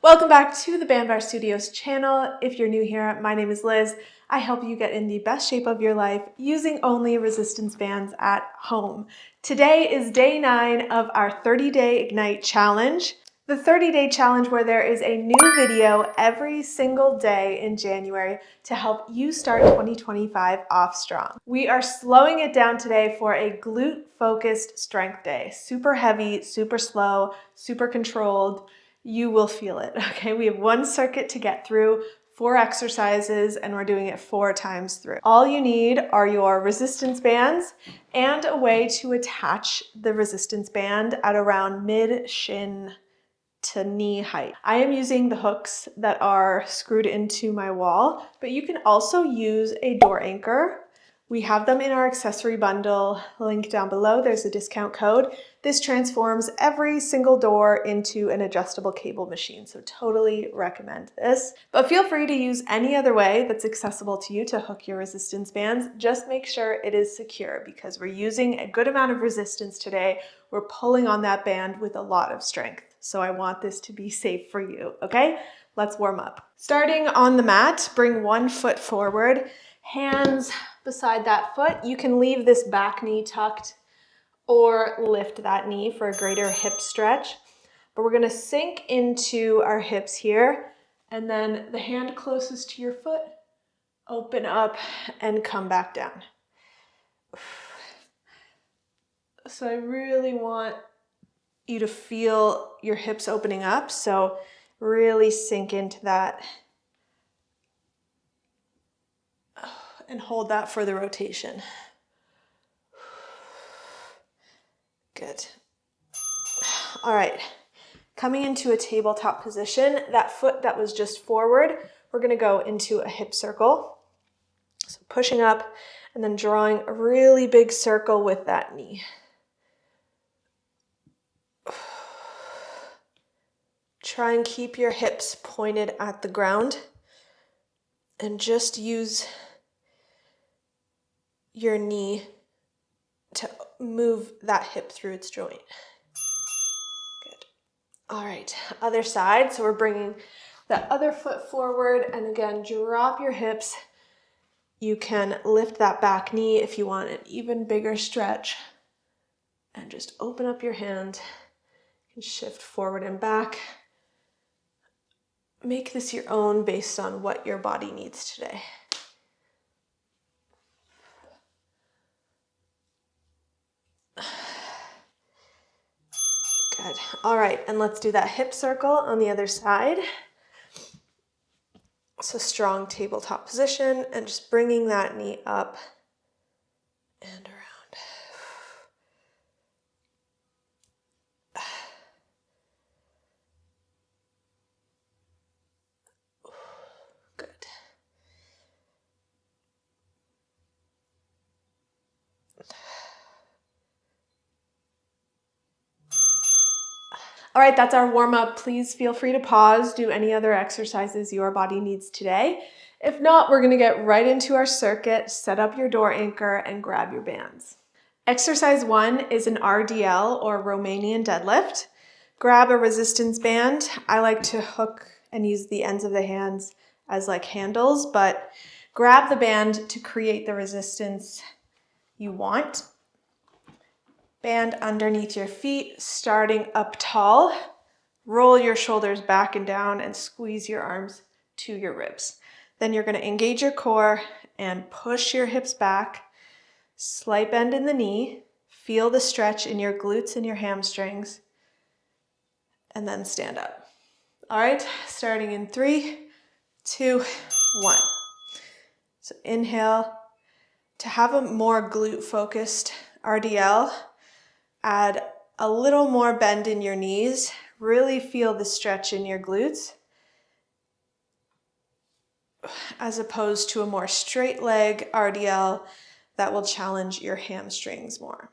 Welcome back to the Bandbar Studios channel. If you're new here, my name is Liz. I help you get in the best shape of your life using only resistance bands at home. Today is day 9 of our 30-day Ignite challenge. The 30-day challenge where there is a new video every single day in January to help you start 2025 off strong. We are slowing it down today for a glute-focused strength day. Super heavy, super slow, super controlled. You will feel it, okay? We have one circuit to get through, 4 exercises, and we're doing it 4 times through. All you need are your resistance bands and a way to attach the resistance band at around mid-shin to knee height. I am using the hooks that are screwed into my wall, but you can also use a door anchor. We have them in our accessory bundle, link down below. There's a discount code. This transforms every single door into an adjustable cable machine, so totally recommend this. But feel free to use any other way that's accessible to you to hook your resistance bands. Just make sure it is secure because we're using a good amount of resistance today. We're pulling on that band with a lot of strength. So I want this to be safe for you, okay? Let's warm up. Starting on the mat, bring one foot forward, hands beside that foot. You can leave this back knee tucked or lift that knee for a greater hip stretch. But we're gonna sink into our hips here, and then the hand closest to your foot, open up and come back down. So I really want you to feel your hips opening up, so really sink into that and hold that for the rotation. Good. All right, coming into a tabletop position, that foot that was just forward, we're gonna go into a hip circle. So pushing up and then drawing a really big circle with that knee. Try and keep your hips pointed at the ground and just use your knee to move that hip through its joint. Good. All right, other side. So we're bringing that other foot forward and again, drop your hips. You can lift that back knee if you want an even bigger stretch and just open up your hand. You can shift forward and back. Make this your own based on what your body needs today. Good. All right, and let's do that hip circle on the other side. So strong tabletop position and just bringing that knee up and around. Good. All right, that's our warm up. Please feel free to pause, do any other exercises your body needs today. If not, we're gonna get right into our circuit, set up your door anchor and grab your bands. Exercise 1 is an RDL or Romanian deadlift. Grab a resistance band. I like to hook and use the ends of the hands as like handles, but grab the band to create the resistance you want. Band underneath your feet, starting up tall. Roll your shoulders back and down and squeeze your arms to your ribs. Then you're going to engage your core and push your hips back. Slight bend in the knee. Feel the stretch in your glutes and your hamstrings. And then stand up. All right, starting in 3, 2, 1. So inhale. To have a more glute-focused RDL, add a little more bend in your knees. Really feel the stretch in your glutes as opposed to a more straight leg RDL that will challenge your hamstrings more,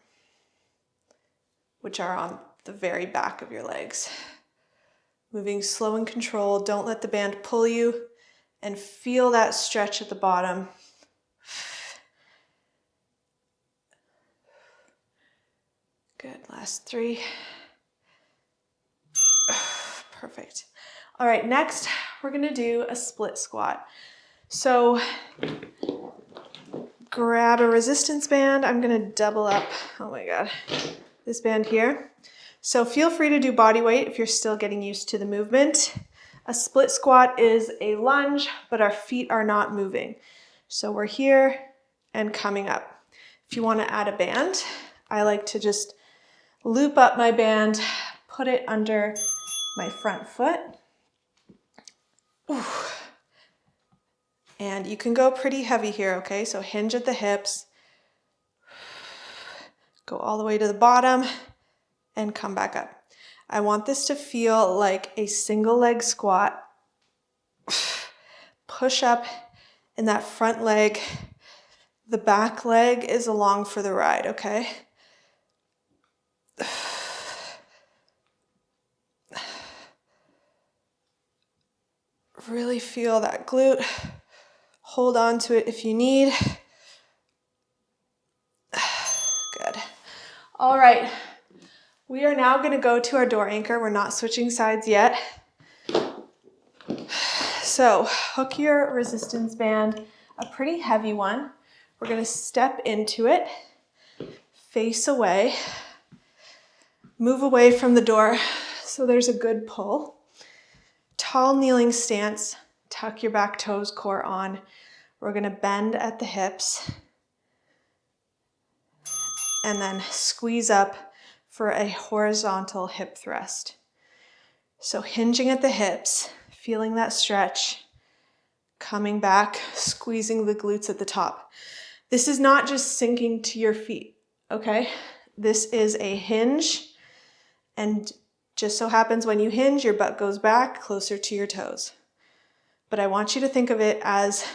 which are on the very back of your legs. Moving slow and controlled. Don't let the band pull you and feel that stretch at the bottom. Good, last 3. Perfect. All right, next we're gonna do a split squat. So grab a resistance band. I'm gonna double up, oh my God, this band here. So feel free to do body weight if you're still getting used to the movement. A split squat is a lunge, but our feet are not moving. So we're here and coming up. If you wanna add a band, I like to just loop up my band, put it under my front foot. Ooh. And you can go pretty heavy here, okay? So hinge at the hips, go all the way to the bottom, and come back up. I want this to feel like a single leg squat. Push up in that front leg. The back leg is along for the ride, okay? Really feel that glute. Hold on to it if you need. Good. All right. We are now going to go to our door anchor. We're not switching sides yet. So hook your resistance band, a pretty heavy one. We're going to step into it, face away, move away from the door so there's a good pull. Tall kneeling stance, tuck your back toes, core on. We're going to bend at the hips and then squeeze up for a horizontal hip thrust. So hinging at the hips, feeling that stretch, coming back, squeezing the glutes at the top. This is not just sinking to your feet, okay? This is a hinge, and just so happens when you hinge, your butt goes back closer to your toes. But I want you to think of it as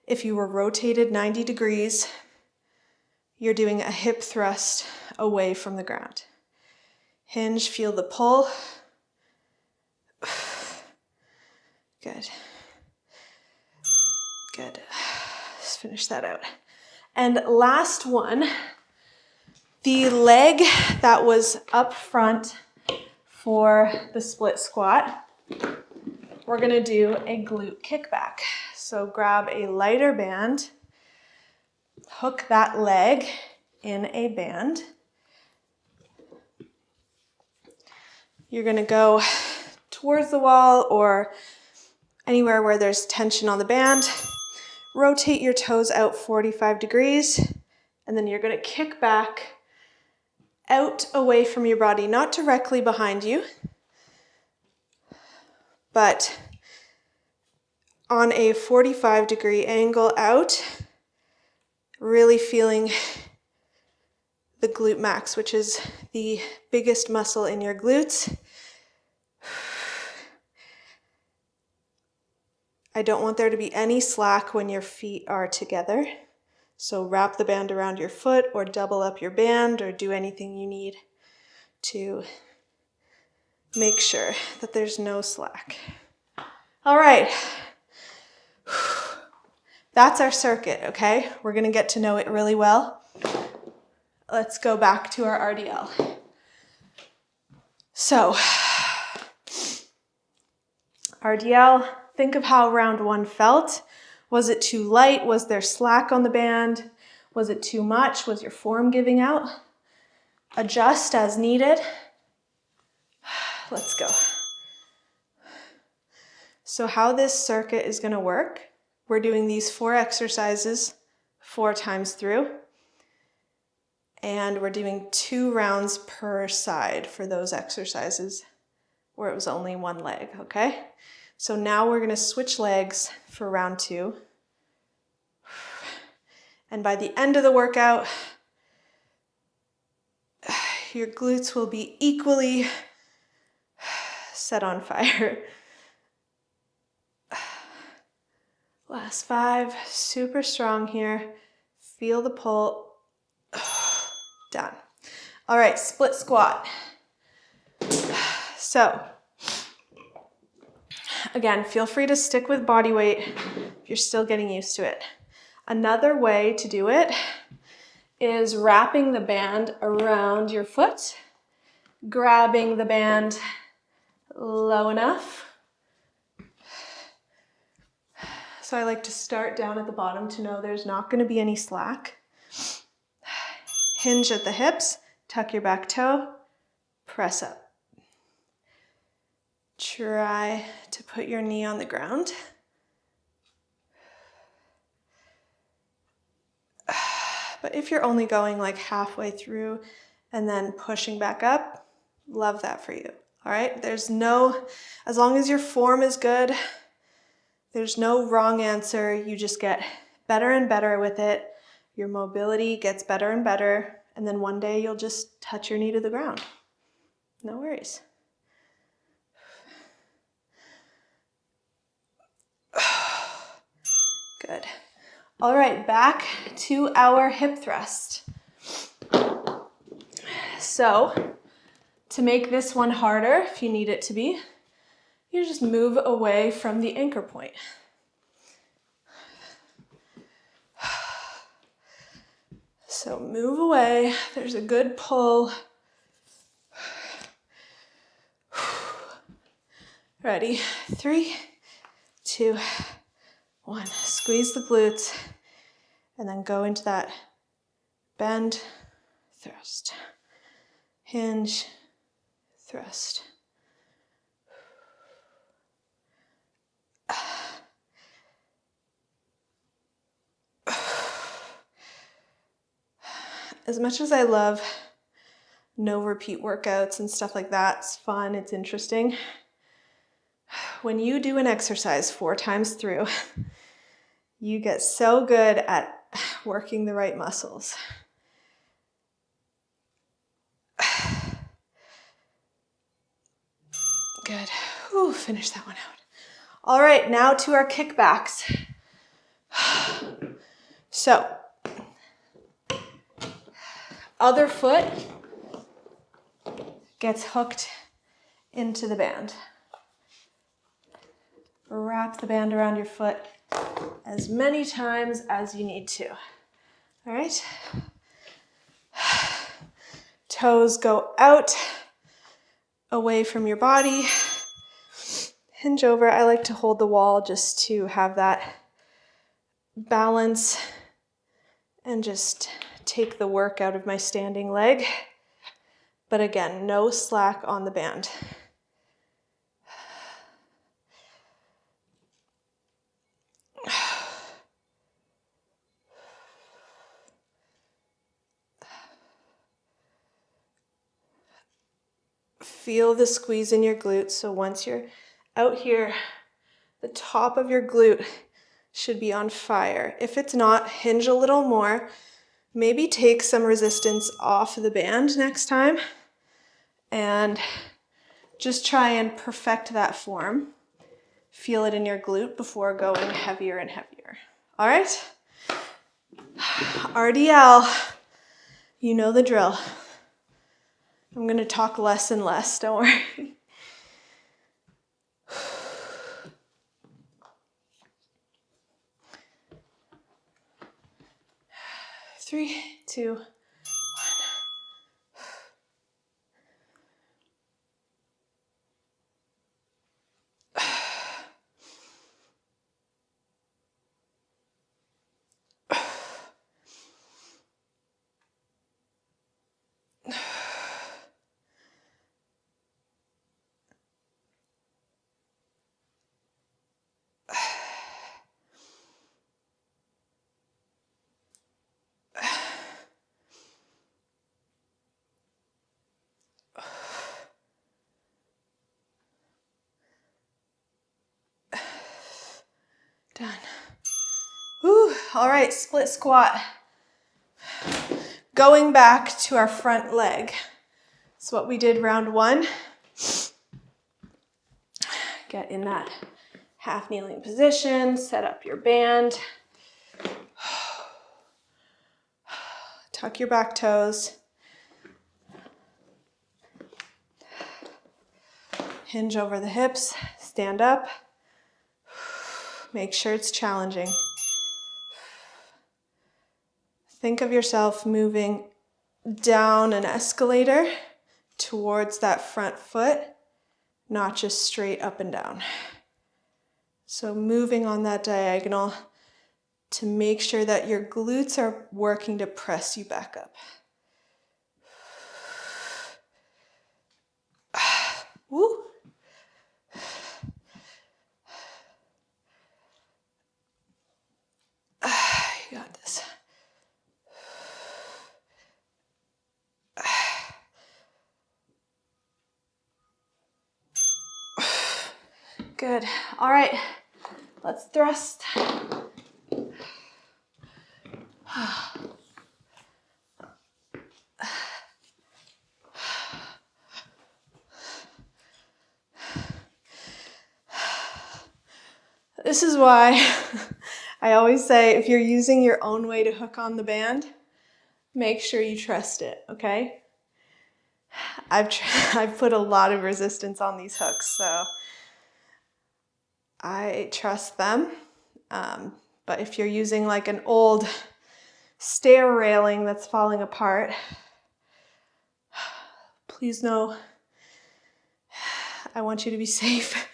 if you were rotated 90 degrees, you're doing a hip thrust away from the ground. Hinge, feel the pull. Good. Good. Let's finish that out. And last one, the leg that was up front for the split squat, we're gonna do a glute kickback. So grab a lighter band, hook that leg in a band. You're gonna go towards the wall or anywhere where there's tension on the band. Rotate your toes out 45 degrees, and then you're gonna kick back out away from your body, not directly behind you, but on a 45-degree angle out, really feeling the glute max, which is the biggest muscle in your glutes. I don't want there to be any slack when your feet are together. So wrap the band around your foot or double up your band or do anything you need to make sure that there's no slack. All right. That's our circuit, okay? We're gonna get to know it really well. Let's go back to our RDL. So, RDL, think of how round one felt. Was it too light? Was there slack on the band? Was it too much? Was your form giving out? Adjust as needed. Let's go. So how this circuit is gonna work, we're doing these 4 exercises 4 times through, and we're doing 2 rounds per side for those exercises where it was only 1 leg, okay? So now we're gonna switch legs for round 2. And by the end of the workout, your glutes will be equally set on fire. Last 5, super strong here. Feel the pull. Done. All right, split squat. So, again, feel free to stick with body weight if you're still getting used to it. Another way to do it is wrapping the band around your foot, grabbing the band low enough So I like to start down at the bottom to know there's not going to be any slack. Hinge at the hips, tuck your back toe, press up. Try to put your knee on the ground. But if you're only going like halfway through and then pushing back up, love that for you. All right, as long as your form is good, there's no wrong answer. You just get better and better with it. Your mobility gets better and better. And then one day you'll just touch your knee to the ground. No worries. Good. All right, back to our hip thrust. So, to make this one harder, if you need it to be, you just move away from the anchor point. So move away. There's a good pull. Ready? 3, 2, 1. Squeeze the glutes and then go into that bend, thrust, hinge, thrust. As much as I love no repeat workouts and stuff like that, it's fun, it's interesting. When you do an exercise 4 times through, you get so good at working the right muscles. Good. Ooh, finish that one out. All right, now to our kickbacks. So, other foot gets hooked into the band. Wrap the band around your foot as many times as you need to. All right? Toes go out, away from your body. Hinge over. I like to hold the wall just to have that balance and just take the work out of my standing leg. But again, no slack on the band. Feel the squeeze in your glutes. So once you're out here, the top of your glute should be on fire. If it's not, hinge a little more. Maybe take some resistance off the band next time and just try and perfect that form. Feel it in your glute before going heavier and heavier. All right? RDL, you know the drill. I'm going to talk less and less, don't worry. Three, 2, 1. Done. Whew. All right, split squat. Going back to our front leg. It's what we did round 1. Get in that half kneeling position, set up your band. Tuck your back toes. Hinge over the hips, stand up. Make sure it's challenging. Think of yourself moving down an escalator towards that front foot, not just straight up and down. So moving on that diagonal to make sure that your glutes are working to press you back up. Woo. You got this. Good. All right, let's thrust. This is why I always say if you're using your own way to hook on the band, make sure you trust it, okay? I've put a lot of resistance on these hooks, so I trust them. But if you're using like an old stair railing that's falling apart, please know I want you to be safe.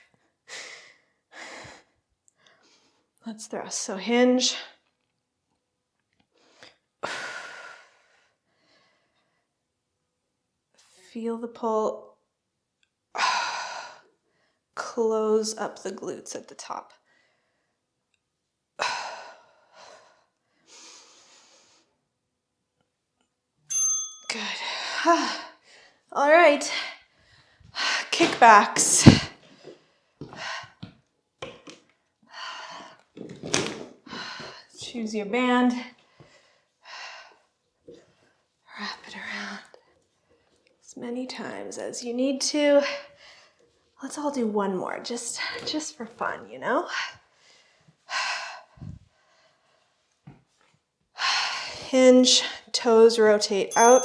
Let's thrust. So hinge. Feel the pull. Close up the glutes at the top. Good. All right. Kickbacks. Choose your band. Wrap it around as many times as you need to. Let's all do one more, just for fun, you know? Hinge, toes rotate out.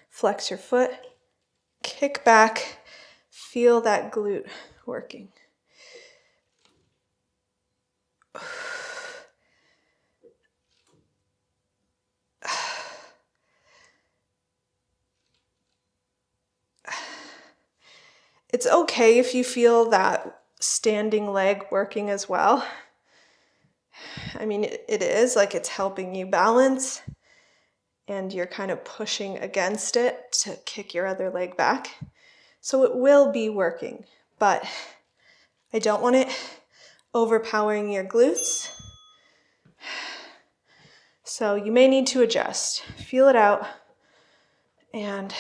Flex your foot. Kick back. Feel that glute working. It's okay if you feel that standing leg working as well. I mean, it is like it's helping you balance and you're kind of pushing against it to kick your other leg back. So it will be working, but I don't want it overpowering your glutes. So you may need to adjust. Feel it out and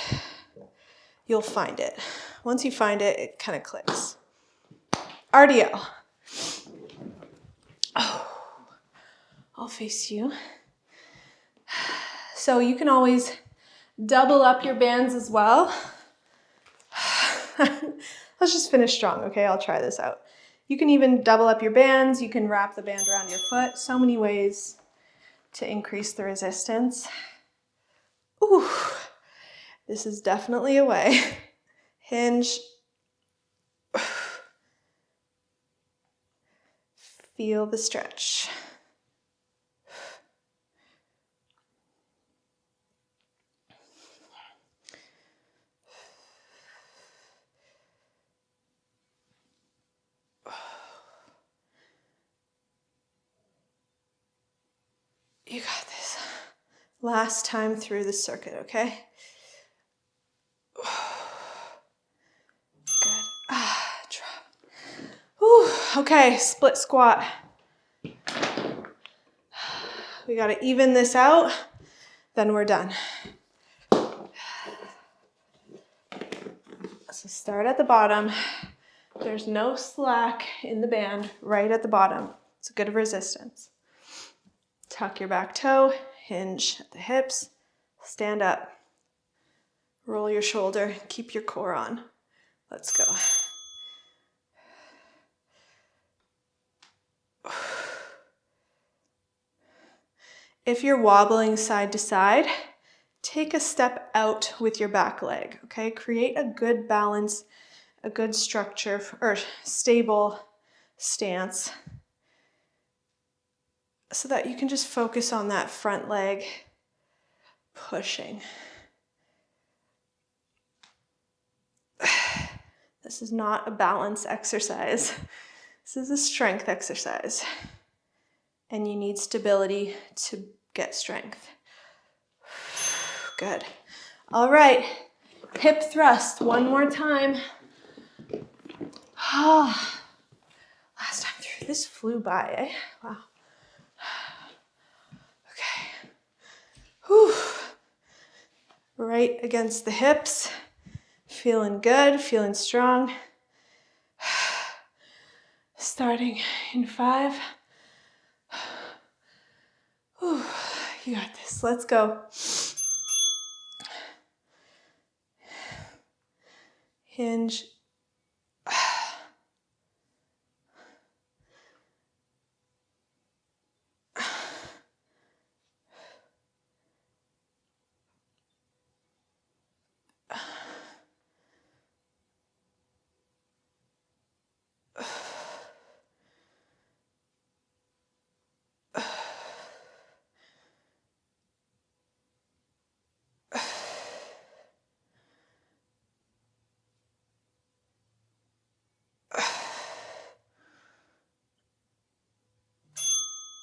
you'll find it. Once you find it, it kind of clicks. RDL. Oh, I'll face you. So you can always double up your bands as well. Let's just finish strong, okay? I'll try this out. You can even double up your bands. You can wrap the band around your foot. So many ways to increase the resistance. Ooh, this is definitely a way. Hinge. Feel the stretch. You got this. Last time through the circuit, okay? Good. Drop. Whew. Okay, split squat. We gotta even this out, then we're done. So start at the bottom. There's no slack in the band right at the bottom. It's a good resistance. Tuck your back toe, hinge at the hips, stand up. Roll your shoulder, keep your core on. Let's go. If you're wobbling side to side, take a step out with your back leg, okay? Create a good balance, a good structure, or stable stance so that you can just focus on that front leg pushing. This is not a balance exercise. This is a strength exercise, and you need stability to get strength. Good. All right, hip thrust, one more time. Last time through, this flew by, eh? Wow. Okay. Whew. Right against the hips. Feeling good, feeling strong. Starting in 5. Whew. You got this. Let's go. Hinge.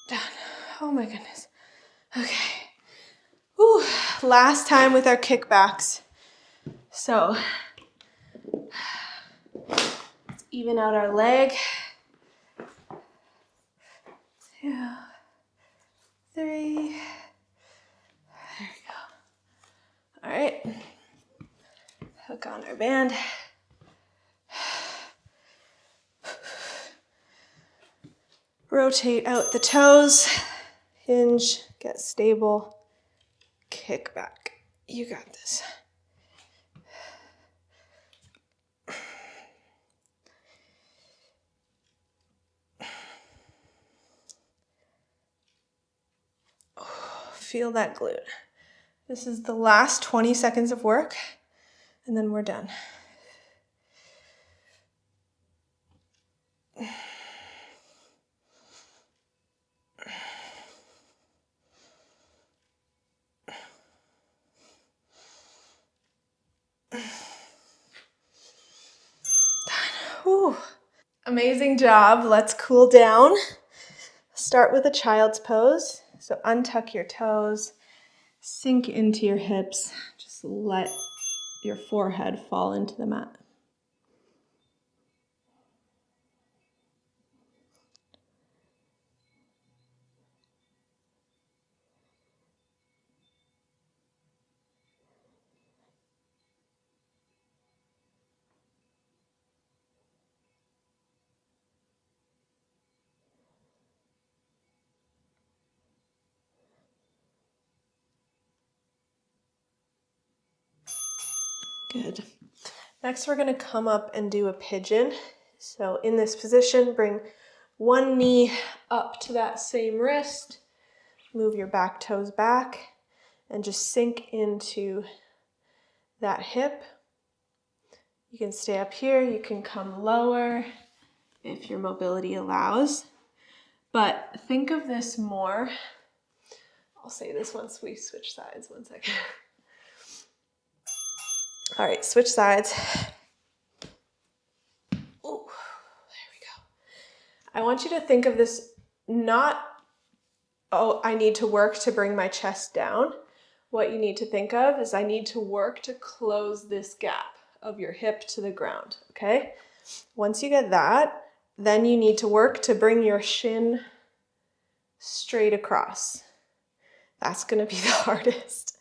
Done. Oh my goodness. Okay. Whew. Last time with our kickbacks. So, let's even out our leg. 2, 3. There we go. All right. Hook on our band. Rotate out the toes. Hinge. Get stable. Kick back. You got this. Feel that glute. This is the last 20 seconds of work, and then we're done. Whew. Amazing job. Let's cool down. Start with a child's pose. So untuck your toes, sink into your hips. Just let your forehead fall into the mat. Good. Next, we're going to come up and do a pigeon. So in this position, bring one knee up to that same wrist. Move your back toes back and just sink into that hip. You can stay up here. You can come lower if your mobility allows. But think of this more. I'll say this once we switch sides. One second. All right, switch sides. Oh, there we go. I want you to think of this not, oh, I need to work to bring my chest down. What you need to think of is I need to work to close this gap of your hip to the ground, okay? Once you get that, then you need to work to bring your shin straight across. That's gonna be the hardest.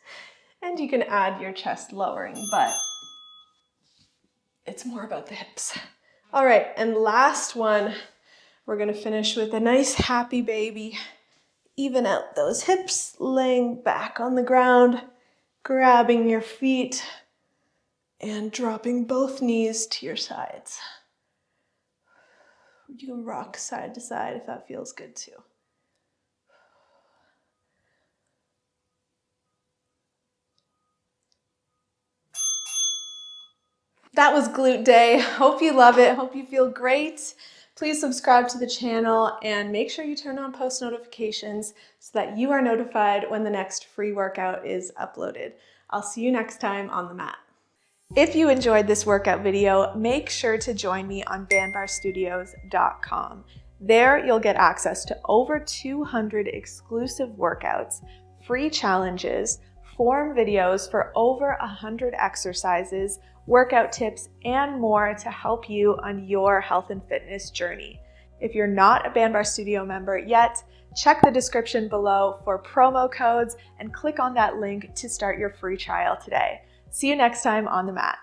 And you can add your chest lowering, but it's more about the hips. All right, and last one, we're gonna finish with a nice happy baby. Even out those hips, laying back on the ground, grabbing your feet, and dropping both knees to your sides. You can rock side to side if that feels good too. That was glute day. Hope you love it. Hope you feel great. Please subscribe to the channel and make sure you turn on post notifications so that you are notified when the next free workout is uploaded. I'll see you next time on the mat. If you enjoyed this workout video, make sure to join me on bandbarstudios.com. There you'll get access to over 200 exclusive workouts, free challenges, form videos for over 100 exercises, workout tips, and more to help you on your health and fitness journey. If you're not a Bandbar Studio member yet, check the description below for promo codes and click on that link to start your free trial today. See you next time on the mat.